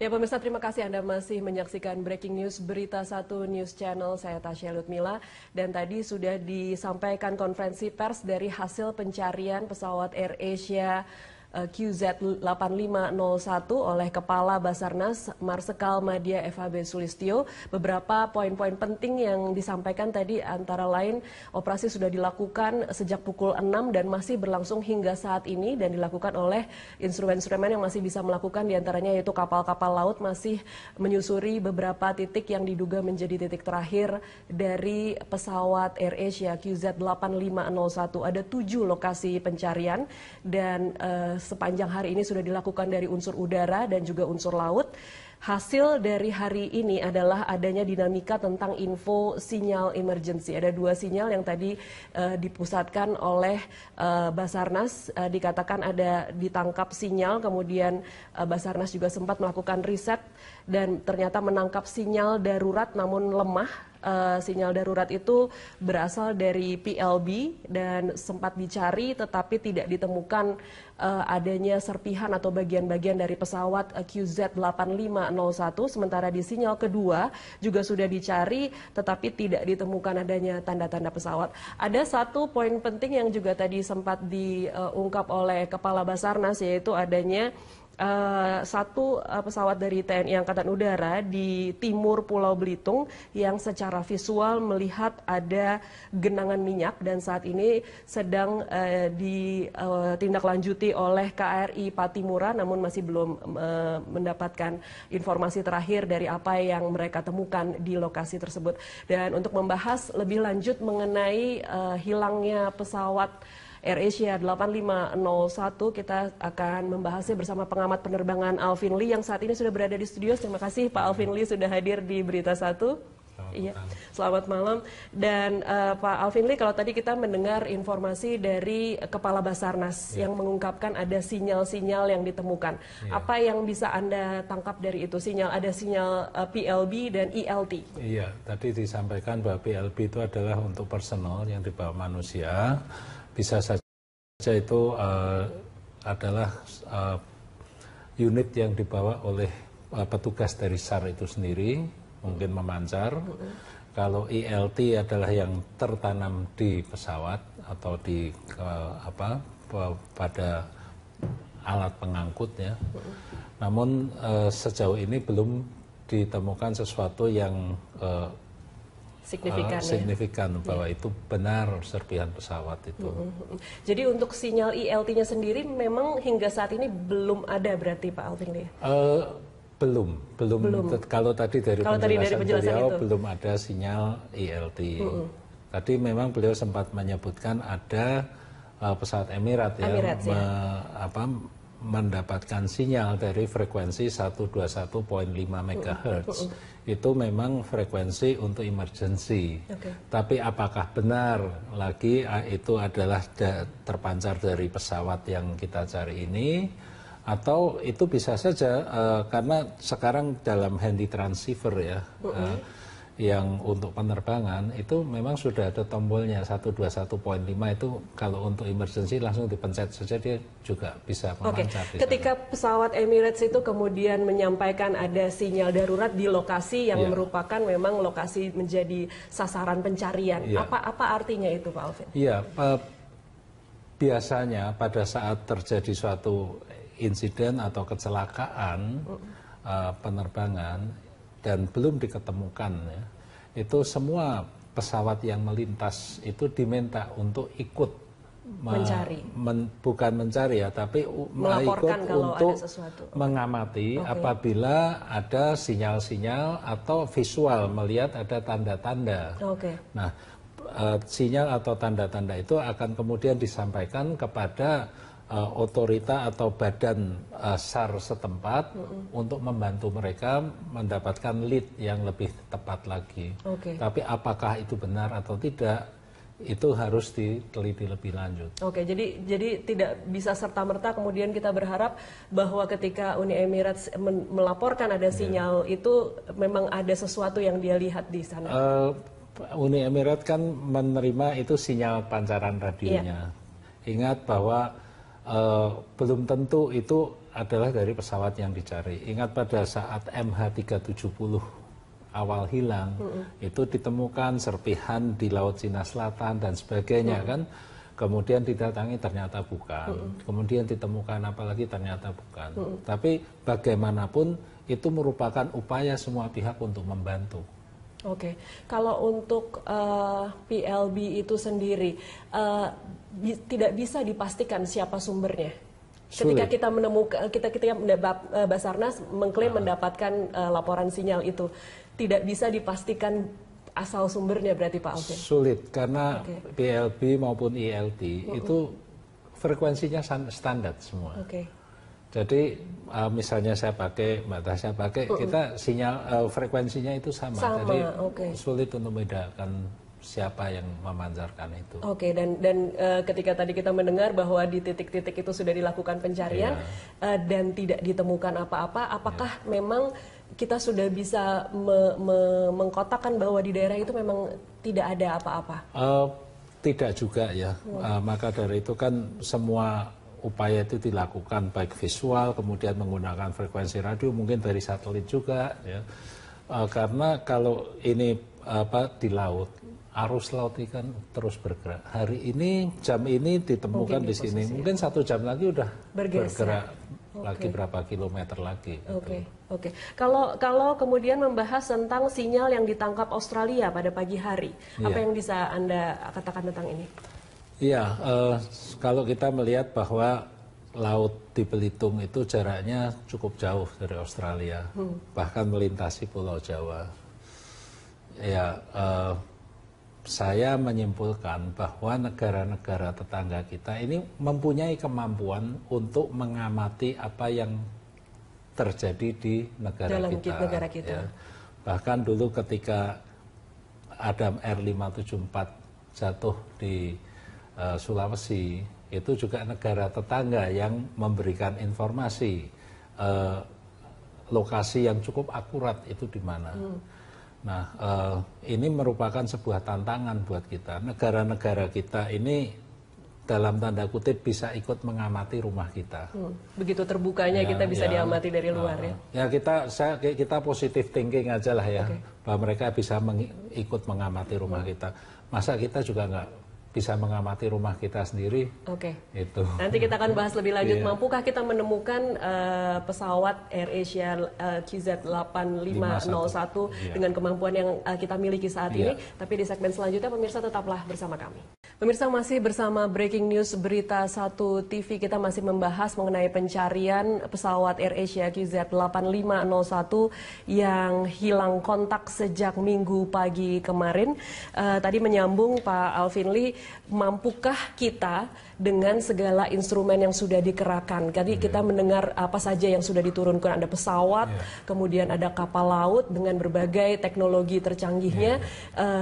Ya pemirsa, terima kasih Anda masih menyaksikan Breaking News Berita Satu News Channel. Saya Tasya Lutmila, dan tadi sudah disampaikan konferensi pers dari hasil pencarian pesawat AirAsia QZ8501 oleh Kepala Basarnas Marsikal Madya FHB Sulistyo. Beberapa poin-poin penting yang disampaikan tadi antara lain operasi sudah dilakukan sejak pukul 6 dan masih berlangsung hingga saat ini, dan dilakukan oleh instrumen-instrumen yang masih bisa melakukan, diantaranya yaitu kapal-kapal laut masih menyusuri beberapa titik yang diduga menjadi titik terakhir dari pesawat AirAsia QZ8501. Ada 7 lokasi pencarian, dan sepanjang hari ini sudah dilakukan dari unsur udara dan juga unsur laut. Hasil dari hari ini adalah adanya dinamika tentang info sinyal emergency. Ada 2 sinyal yang tadi dipusatkan oleh Basarnas. Dikatakan ada ditangkap sinyal, kemudian Basarnas juga sempat melakukan riset dan ternyata menangkap sinyal darurat namun lemah. Sinyal darurat itu berasal dari PLB dan sempat dicari tetapi tidak ditemukan adanya serpihan atau bagian-bagian dari pesawat QZ8501. Sementara di sinyal kedua juga sudah dicari tetapi tidak ditemukan adanya tanda-tanda pesawat. Ada satu poin penting yang juga tadi sempat diungkap oleh Kepala Basarnas, yaitu adanya satu pesawat dari TNI Angkatan Udara di timur Pulau Belitung yang secara visual melihat ada genangan minyak, dan saat ini sedang ditindaklanjuti oleh KRI Patimura, namun masih belum mendapatkan informasi terakhir dari apa yang mereka temukan di lokasi tersebut. Dan untuk membahas lebih lanjut mengenai hilangnya pesawat AirAsia 8501, kita akan membahasnya bersama pengamat penerbangan Alvin Lee yang saat ini sudah berada di studio. Terima kasih Pak Alvin Lee sudah hadir di Berita Satu. Iya, selamat malam. Dan Pak Alvin Lee, kalau tadi kita mendengar informasi dari Kepala Basarnas yang mengungkapkan ada sinyal-sinyal yang ditemukan. Apa yang bisa Anda tangkap dari itu? Ada sinyal PLB dan ELT. Iya, tadi disampaikan bahwa PLB itu adalah untuk personal yang dibawa manusia. Bisa saja itu adalah unit yang dibawa oleh petugas dari SAR itu sendiri, mungkin memancar. Kalau ELT adalah yang tertanam di pesawat atau di pada alat pengangkutnya. Namun sejauh ini belum ditemukan sesuatu yang signifikan bahwa itu benar serpihan pesawat itu. Jadi untuk sinyal ELT-nya sendiri memang hingga saat ini belum ada berarti Pak Alvin Lee? Belum. Kalau tadi dari penjelasan beliau itu belum ada sinyal ELT. Tadi memang beliau sempat menyebutkan ada pesawat Emirat mendapatkan sinyal dari frekuensi 121.5 MHz. Itu memang frekuensi untuk emergency. Tapi apakah benar lagi itu adalah terpancar dari pesawat yang kita cari ini, atau itu bisa saja karena sekarang dalam handy transceiver ya, yang untuk penerbangan itu memang sudah ada tombolnya 121.5 itu, kalau untuk emergency langsung dipencet saja dia juga bisa memancar. Ketika pesawat Emirates itu kemudian menyampaikan ada sinyal darurat di lokasi yang merupakan memang lokasi menjadi sasaran pencarian, apa artinya itu Pak Alvin? Iya, biasanya pada saat terjadi suatu insiden atau kecelakaan penerbangan dan belum diketemukan ya, itu semua pesawat yang melintas itu diminta untuk ikut mencari, bukan mencari ya, tapi ikut untuk mengamati apabila ada sinyal-sinyal atau visual melihat ada tanda-tanda. Nah, sinyal atau tanda-tanda itu akan kemudian disampaikan kepada otorita atau badan SAR setempat untuk membantu mereka mendapatkan lead yang lebih tepat lagi. Tapi apakah itu benar atau tidak, itu harus diteliti lebih lanjut. Jadi tidak bisa serta-merta kemudian kita berharap bahwa ketika Uni Emirates melaporkan ada sinyal itu memang ada sesuatu yang dia lihat di sana. Uni Emirat kan menerima itu sinyal pancaran radionya. Ingat bahwa belum tentu itu adalah dari pesawat yang dicari. Ingat pada saat MH370 awal hilang, itu ditemukan serpihan di Laut Cina Selatan dan sebagainya kan. Kemudian didatangi ternyata bukan. Kemudian ditemukan apalagi ternyata bukan. Tapi bagaimanapun itu merupakan upaya semua pihak untuk membantu. Oke, kalau untuk PLB itu sendiri tidak bisa dipastikan siapa sumbernya. Ketika kita menemukan, Basarnas mengklaim mendapatkan laporan sinyal itu, tidak bisa dipastikan asal sumbernya berarti Pak Alvin? Sulit, karena PLB maupun ILT itu frekuensinya standar semua. Jadi misalnya saya pakai, Mbak Tasya pakai, kita sinyal frekuensinya itu sama. Jadi sulit untuk membedakan siapa yang memancarkan itu. Dan ketika tadi kita mendengar bahwa di titik-titik itu sudah dilakukan pencarian dan tidak ditemukan apa-apa, apakah memang kita sudah bisa mengkotakkan bahwa di daerah itu memang tidak ada apa-apa? Tidak juga ya. Maka dari itu kan semua upaya itu dilakukan baik visual, kemudian menggunakan frekuensi radio, mungkin dari satelit juga ya. Karena kalau ini di laut, arus laut ikan terus bergerak. Hari ini jam ini ditemukan di sini, mungkin 1 jam lagi udah bergerak lagi berapa kilometer lagi. Kalau kemudian membahas tentang sinyal yang ditangkap Australia pada pagi hari, apa yang bisa Anda katakan tentang ini? Iya, kalau kita melihat bahwa laut di Belitung itu jaraknya cukup jauh dari Australia, bahkan melintasi Pulau Jawa. Ya, saya menyimpulkan bahwa negara-negara tetangga kita ini mempunyai kemampuan untuk mengamati apa yang terjadi di negara kita. Ya. Bahkan dulu ketika Adam R574 jatuh di Sulawesi, itu juga negara tetangga yang memberikan informasi lokasi yang cukup akurat itu di mana. Nah, ini merupakan sebuah tantangan buat kita. Negara-negara kita ini dalam tanda kutip bisa ikut mengamati rumah kita. Begitu terbukanya kita bisa diamati dari luar ya. Ya kita positive thinking aja lah ya, bahwa mereka bisa ikut mengamati rumah kita. Masa kita juga nggak bisa mengamati rumah kita sendiri. Itu. Nanti kita akan bahas lebih lanjut. Mampukah kita menemukan pesawat AirAsia QZ8501 dengan kemampuan yang kita miliki saat ini? Tapi di segmen selanjutnya pemirsa tetaplah bersama kami. Pemirsa masih bersama Breaking News Berita 1 TV, kita masih membahas mengenai pencarian pesawat AirAsia QZ8501 yang hilang kontak sejak Minggu pagi kemarin. Tadi menyambung Pak Alvin Lee, mampukah kita dengan segala instrumen yang sudah dikerahkan? Tadi kita mendengar apa saja yang sudah diturunkan, ada pesawat, kemudian ada kapal laut dengan berbagai teknologi tercanggihnya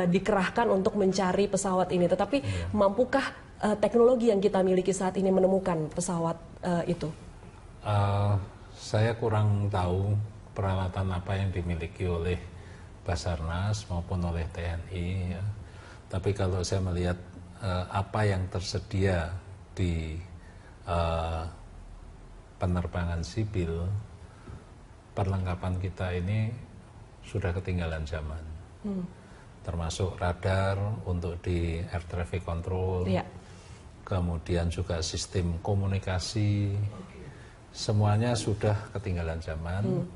dikerahkan untuk mencari pesawat ini. Tetapi mampukah teknologi yang kita miliki saat ini menemukan pesawat itu? Saya kurang tahu peralatan apa yang dimiliki oleh Basarnas maupun oleh TNI. Ya. Tapi kalau saya melihat apa yang tersedia di penerbangan sipil, perlengkapan kita ini sudah ketinggalan zaman. Termasuk radar untuk di air traffic control, kemudian juga sistem komunikasi, semuanya sudah ketinggalan zaman.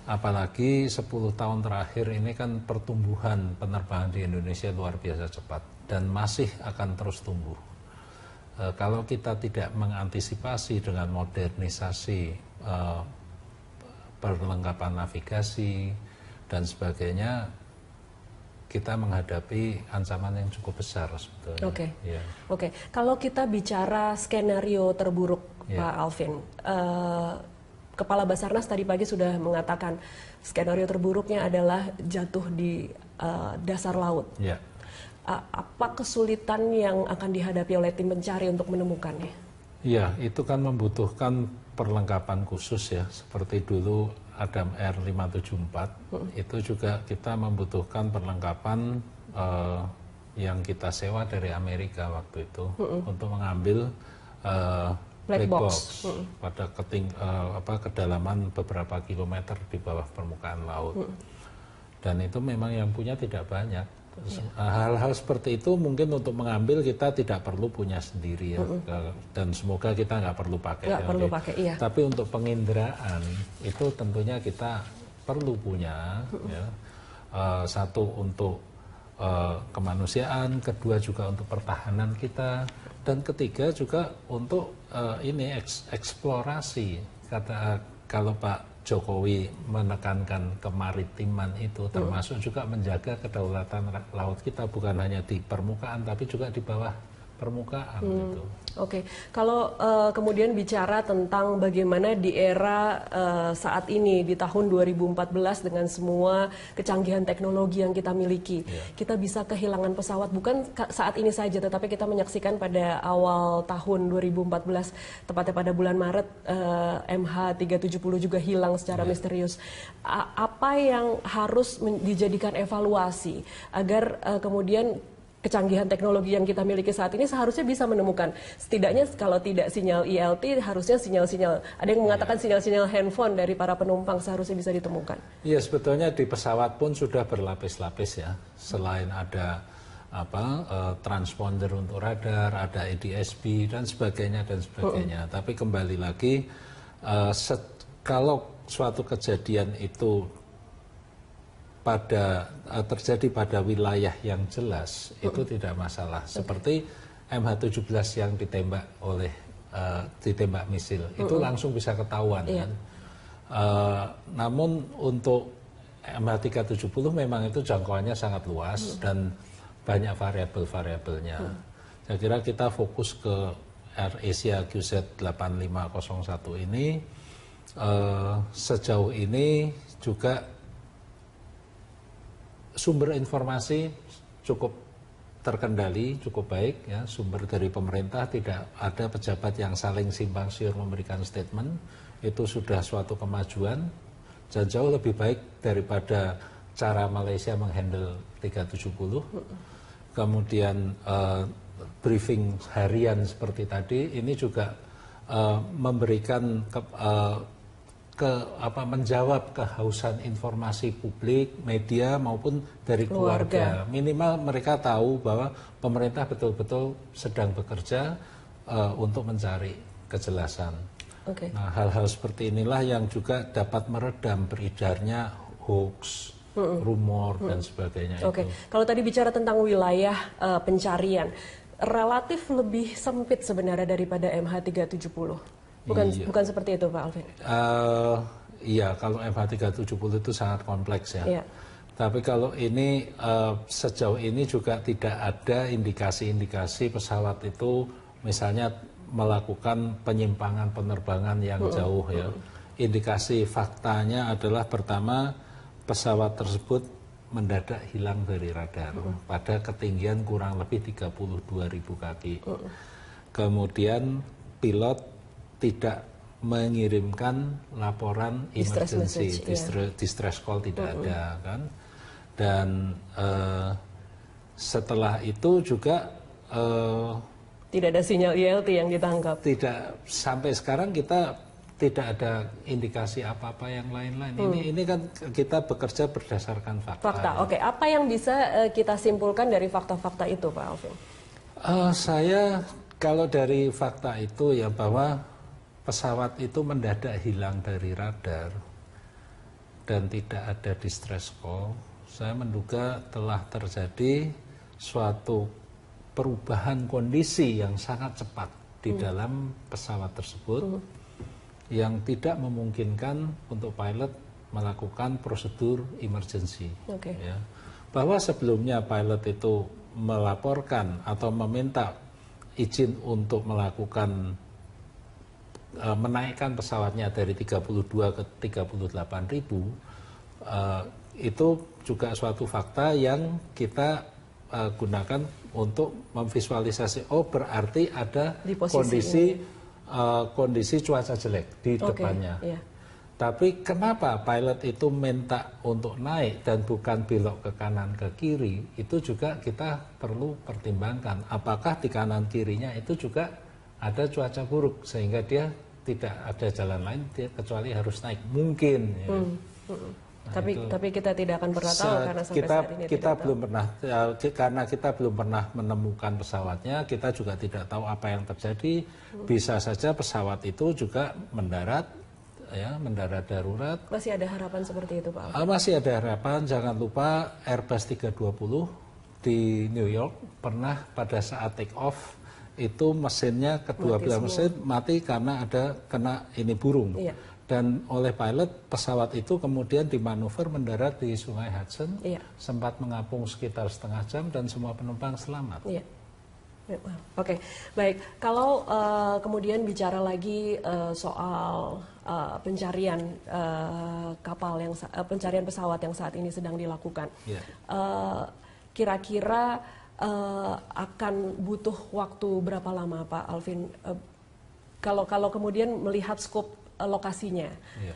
Apalagi 10 tahun terakhir ini kan pertumbuhan penerbangan di Indonesia luar biasa cepat dan masih akan terus tumbuh. Kalau kita tidak mengantisipasi dengan modernisasi perlengkapan navigasi dan sebagainya, kita menghadapi ancaman yang cukup besar sebetulnya. Kalau kita bicara skenario terburuk, Pak Alvin, Kepala Basarnas tadi pagi sudah mengatakan skenario terburuknya adalah jatuh di dasar laut. Apa kesulitan yang akan dihadapi oleh tim pencari untuk menemukannya? Ya, itu kan membutuhkan perlengkapan khusus ya, seperti dulu Adam R574, itu juga kita membutuhkan perlengkapan yang kita sewa dari Amerika waktu itu untuk mengambil black box. Pada kedalaman beberapa kilometer di bawah permukaan laut. Dan itu memang yang punya tidak banyak. Hal-hal seperti itu mungkin untuk mengambil kita tidak perlu punya sendiri ya, dan semoga kita nggak perlu pakai. Iya. Tapi untuk penginderaan itu tentunya kita perlu punya. Ya. Satu untuk kemanusiaan, kedua juga untuk pertahanan kita, dan ketiga juga untuk eksplorasi. Kalau Pak Jokowi menekankan kemaritiman itu termasuk juga menjaga kedaulatan laut kita bukan hanya di permukaan tapi juga di bawah permukaan gitu. Oke, kalau kemudian bicara tentang bagaimana di era saat ini di tahun 2014 dengan semua kecanggihan teknologi yang kita miliki, kita bisa kehilangan pesawat bukan saat ini saja, tetapi kita menyaksikan pada awal tahun 2014, tepatnya pada bulan Maret, MH370 juga hilang secara misterius. Apa yang harus dijadikan evaluasi agar kemudian kecanggihan teknologi yang kita miliki saat ini seharusnya bisa menemukan, setidaknya kalau tidak sinyal ILT, harusnya sinyal-sinyal, ada yang mengatakan sinyal-sinyal handphone dari para penumpang seharusnya bisa ditemukan. Iya, sebetulnya di pesawat pun sudah berlapis-lapis ya, selain ada transponder untuk radar, ada ADS-B dan sebagainya dan sebagainya. Tapi kembali lagi, kalau suatu kejadian itu terjadi pada wilayah yang jelas, itu tidak masalah. Seperti MH17 yang ditembak misil, itu langsung bisa ketahuan kan. Namun untuk MH370 memang itu jangkauannya sangat luas dan banyak variabel-variabelnya. Saya kira kita fokus ke AirAsia QZ8501 ini. Sejauh ini juga sumber informasi cukup terkendali, cukup baik ya. Sumber dari pemerintah, tidak ada pejabat yang saling simpang siur memberikan statement. Itu sudah suatu kemajuan dan jauh lebih baik daripada cara Malaysia menghandle 370. Kemudian briefing harian seperti tadi ini juga memberikan menjawab kehausan informasi publik, media maupun dari keluarga. Minimal mereka tahu bahwa pemerintah betul-betul sedang bekerja untuk mencari kejelasan. Nah, hal-hal seperti inilah yang juga dapat meredam beredarnya hoax, rumor dan sebagainya. Kalau tadi bicara tentang wilayah pencarian, relatif lebih sempit sebenarnya daripada MH370. Bukan seperti itu Pak Alvin? Iya, kalau MH370 itu sangat kompleks ya. Tapi kalau ini sejauh ini juga tidak ada indikasi-indikasi pesawat itu misalnya melakukan penyimpangan penerbangan yang jauh ya. Indikasi faktanya adalah pertama, pesawat tersebut mendadak hilang dari radar pada ketinggian kurang lebih 32.000 kaki. Kemudian pilot tidak mengirimkan laporan emergency, distress call tidak ada kan. Dan setelah itu juga tidak ada sinyal ILT yang ditangkap. Tidak, sampai sekarang kita tidak ada indikasi apa-apa yang lain-lain. Ini kan kita bekerja berdasarkan fakta. Oke, apa yang bisa kita simpulkan dari fakta-fakta itu Pak Alvin? Saya kalau dari fakta itu ya bahwa pesawat itu mendadak hilang dari radar dan tidak ada distress call. Saya menduga telah terjadi suatu perubahan kondisi yang sangat cepat di dalam pesawat tersebut yang tidak memungkinkan untuk pilot melakukan prosedur emergency. Ya. Bahwa sebelumnya pilot itu melaporkan atau meminta izin untuk melakukan menaikkan pesawatnya dari 32 ke 38.000, itu juga suatu fakta yang kita gunakan untuk memvisualisasi, berarti ada kondisi cuaca jelek di depannya. Tapi kenapa pilot itu minta untuk naik dan bukan belok ke kanan ke kiri, itu juga kita perlu pertimbangkan. Apakah di kanan kirinya itu juga ada cuaca buruk sehingga dia tidak ada jalan lain kecuali harus naik mungkin. Ya. Nah, tapi kita tidak akan pernah tahu karena sampai saat ini kita belum pernah karena kita belum pernah menemukan pesawatnya, kita juga tidak tahu apa yang terjadi. Bisa saja pesawat itu juga mendarat darurat. Masih ada harapan seperti itu, Pak? Masih ada harapan. Jangan lupa Airbus 320 di New York pernah pada saat take off itu mesinnya kedua belah mesin mati karena ada kena burung. Iya. Dan oleh pilot pesawat itu kemudian dimanuver mendarat di Sungai Hudson, sempat mengapung sekitar setengah jam dan semua penumpang selamat. Iya. Oke, baik. Kalau kemudian bicara lagi soal pencarian kapal pencarian pesawat yang saat ini sedang dilakukan, kira-kira akan butuh waktu berapa lama, Pak Alvin? Kalau kemudian melihat skop lokasinya,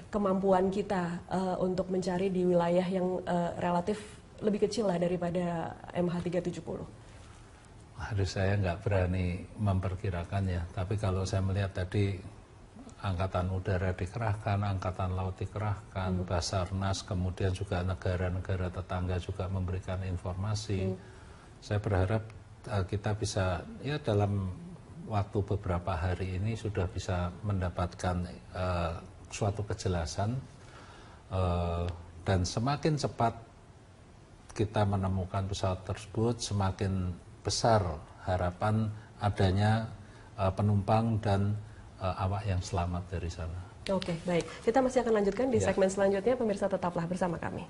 kemampuan kita untuk mencari di wilayah yang relatif lebih kecil lah daripada MH370. Harus saya nggak berani memperkirakan ya, tapi kalau saya melihat tadi Angkatan Udara dikerahkan, Angkatan Laut dikerahkan, Basarnas, kemudian juga negara-negara tetangga juga memberikan informasi. Saya berharap kita bisa ya dalam waktu beberapa hari ini sudah bisa mendapatkan suatu kejelasan dan semakin cepat kita menemukan pesawat tersebut semakin besar harapan adanya penumpang dan awak yang selamat dari sana. Oke, baik. Kita masih akan lanjutkan di segmen selanjutnya. Pemirsa tetaplah bersama kami.